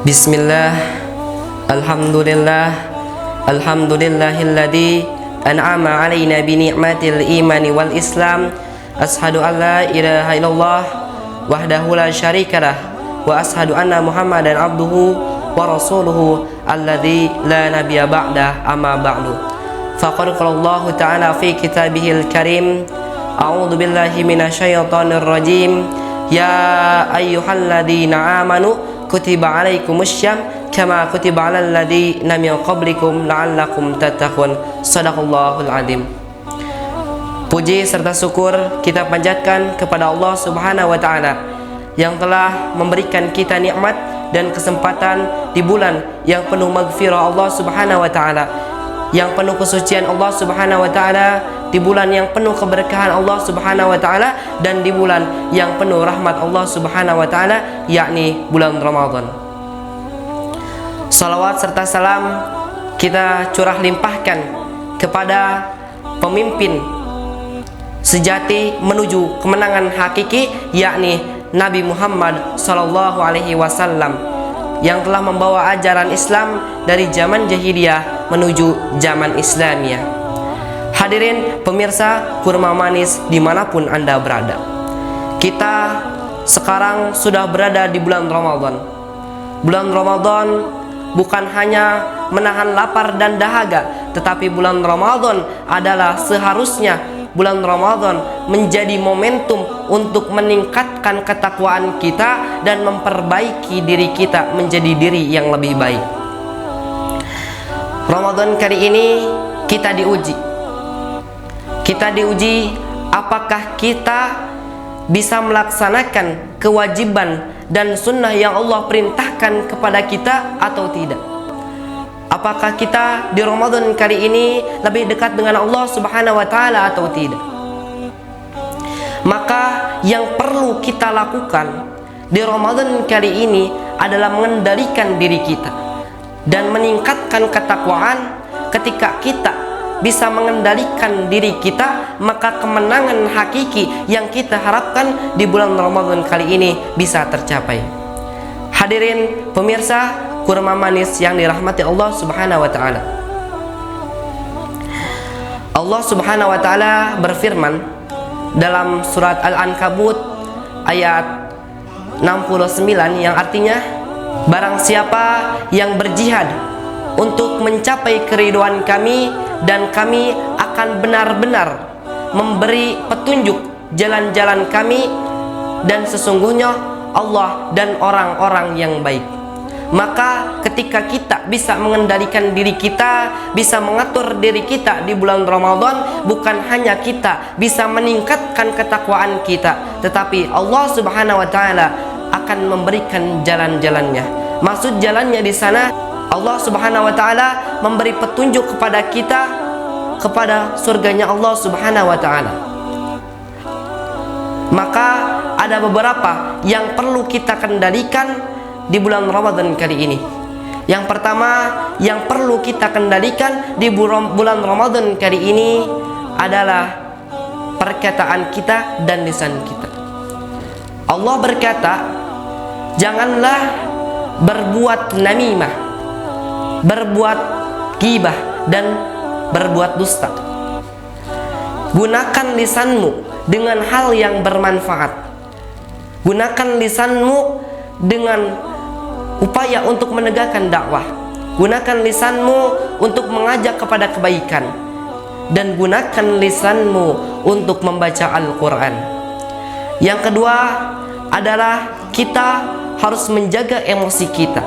Bismillah, Alhamdulillah, Alhamdulillahilladzi an'ama alaina bi ni'matil imani wal islam. Ashhadu an la ilaha illallah wahdahu la syarikalah wa ashhadu anna Muhammadan abduhu wa rasuluhu alladzi la nabiyya ba'dah, amma ba'du. Faqad qala Allah ta'ala fi kitabihil karim, a'udzu billahi minasyaitonir rajim. Ya ayyuhalladzina amanu kutiba alaikumussyam kama kutiba alal ladzina min qablikum la'allakum tattaqun. Shadaqallahul adzim. Puji serta syukur kita panjatkan kepada Allah Subhanahu wa taala yang telah memberikan kita nikmat dan kesempatan di bulan yang penuh maghfirah Allah Subhanahu wa taala, yang penuh kesucian Allah Subhanahu wa taala, di bulan yang penuh keberkahan Allah Subhanahu wa taala, dan di bulan yang penuh rahmat Allah Subhanahu wa taala, yakni bulan Ramadan. Salawat serta salam kita curah limpahkan kepada pemimpin sejati menuju kemenangan hakiki, yakni Nabi Muhammad sallallahu alaihi wasallam, yang telah membawa ajaran Islam dari zaman jahiliyah menuju zaman Islamiyah. Hadirin pemirsa Kurma Manis dimanapun Anda berada, kita sekarang sudah berada di bulan Ramadan. Bulan Ramadan bukan hanya menahan lapar dan dahaga, tetapi bulan Ramadan adalah seharusnya bulan Ramadan menjadi momentum untuk meningkatkan ketakwaan kita dan memperbaiki diri kita menjadi diri yang lebih baik. Ramadan kali ini kita diuji. Kita diuji apakah kita bisa melaksanakan kewajiban dan sunnah yang Allah perintahkan kepada kita atau tidak. Apakah kita di Ramadan kali ini lebih dekat dengan Allah Subhanahu wa taala atau tidak? Maka yang perlu kita lakukan di Ramadan kali ini adalah mengendalikan diri kita dan meningkatkan ketakwaan. Ketika kita bisa mengendalikan diri kita, maka kemenangan hakiki yang kita harapkan di bulan Ramadan kali ini bisa tercapai. Hadirin pemirsa Kurma Manis yang dirahmati Allah Subhanahu wa taala. Allah Subhanahu wa taala berfirman dalam surat Al-Ankabut ayat 69 yang artinya, barang siapa yang berjihad untuk mencapai keridhaan kami, dan kami akan benar-benar memberi petunjuk jalan-jalan kami, dan sesungguhnya Allah dan orang-orang yang baik. Maka ketika kita bisa mengendalikan diri kita, bisa mengatur diri kita di bulan Ramadan, bukan hanya kita bisa meningkatkan ketakwaan kita, tetapi Allah Subhanahu wa taala akan memberikan jalan-jalannya. Maksud jalannya di sana, Allah Subhanahu wa taala memberi petunjuk kepada kita kepada surganya Allah Subhanahu wa taala. Maka ada beberapa yang perlu kita kendalikan di bulan Ramadan kali ini. Yang pertama yang perlu kita kendalikan di bulan Ramadan kali ini adalah perkataan kita dan lisan kita. Allah berkata, janganlah berbuat namimah, berbuat ghibah, dan berbuat dusta. Gunakan lisanmu dengan hal yang bermanfaat. Gunakan lisanmu dengan upaya untuk menegakkan dakwah. Gunakan lisanmu untuk mengajak kepada kebaikan, dan gunakan lisanmu untuk membaca Al-Quran. Yang kedua adalah kita harus menjaga emosi kita,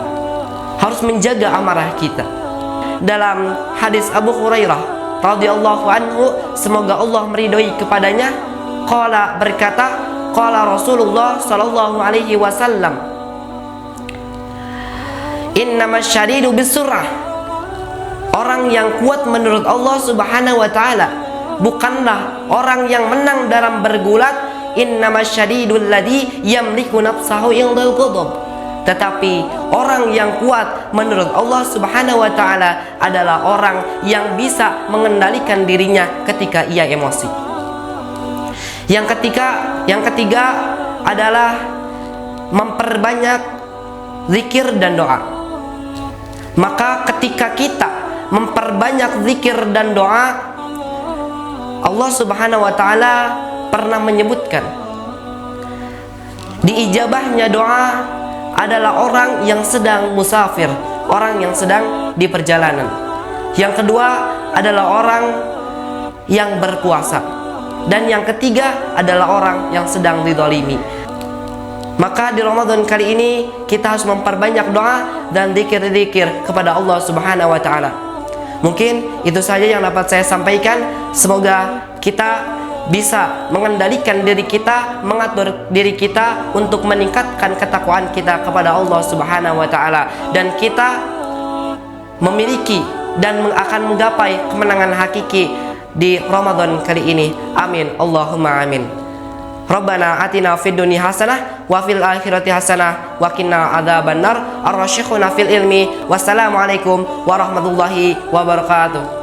harus menjaga amarah kita. Dalam hadis Abu Hurairah radhiyallahu anhu, semoga Allah meridhoi kepadanya, qala berkata, qala Rasulullah sallallahu alaihi wasallam, innamas syadidu bisurrah. Orang yang kuat menurut Allah Subhanahu wa taala bukanlah orang yang menang dalam bergulat, innamas syadidul ladzi yamliku nafsahu indal ghadab. Tetapi orang yang kuat menurut Allah Subhanahu wa taala adalah orang yang bisa mengendalikan dirinya ketika ia emosi. Yang ketiga adalah memperbanyak zikir dan doa. Maka ketika kita memperbanyak zikir dan doa, Allah Subhanahu wa taala pernah menyebutkan diijabahnya doa adalah orang yang sedang musafir, orang yang sedang di perjalanan. Yang kedua adalah orang yang berpuasa, dan yang ketiga adalah orang yang sedang dizalimi. Maka di Ramadan kali ini kita harus memperbanyak doa dan zikir-zikir kepada Allah Subhanahu wa taala. Mungkin itu saja yang dapat saya sampaikan. Semoga kita bisa mengendalikan diri kita, mengatur diri kita untuk meningkatkan ketakwaan kita kepada Allah Subhanahu wa taala, dan kita memiliki dan akan menggapai kemenangan hakiki di Ramadan kali ini. Amin, Allahumma amin. Rabbana atina fid dunya hasanah wa fil akhirati hasanah wa qina adzabannar. Ar-rasyikhuna fil ilmi. Wassalamualaikum warahmatullahi wabarakatuh.